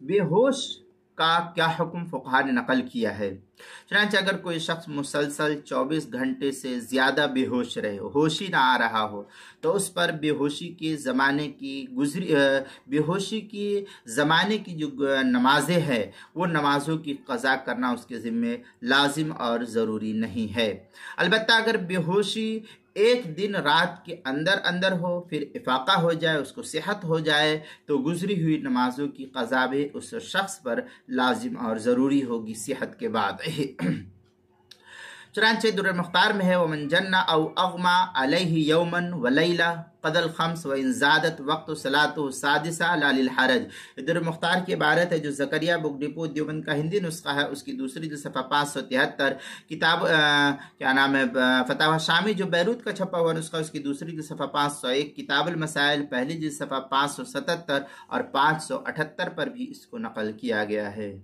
بے ہوش کا کیا حکم فقہا نے نقل کیا ہے۔ چنانچہ اگر کوئی شخص مسلسل 24 گھنٹے سے زیادہ بے ہوش رہے، ہوش ہی نہ آ رہا ہو، تو اس پر بے ہوشی کے زمانے کی جو نمازیں ہیں وہ نمازوں کی قضا کرنا اس کے ذمہ لازم اور ضروری نہیں ہے۔ البتہ اگر بے ہوشی ایک دن رات کے اندر ہو، پھر افاقہ ہو جائے، اس کو صحت ہو جائے، تو گزری ہوئی نمازوں کی قضا بھی اس شخص پر لازم اور ضروری ہوگی صحت کے بعد۔ چنانچہ در مختار میں ہے ومن جن او اغما علیہ یوما ولیلہ قد الخمس وان زادت وقت صلاۃ سادسہ لا للحرج۔ در مختار کی عبارت ہے جو زکریا بک ڈپو دیوبند کا ہندی نسخہ ہے، اس کی دوسری جو صفحہ 573، کتاب کیا نام ہے فتاوی شامی جو بیروت کا چھپا ہوا نسخہ، اس کی دوسری جو صفحہ 501، کتاب المسائل پہلی جو صفحہ 577 اور 578 پر بھی اس کو نقل کیا گیا ہے۔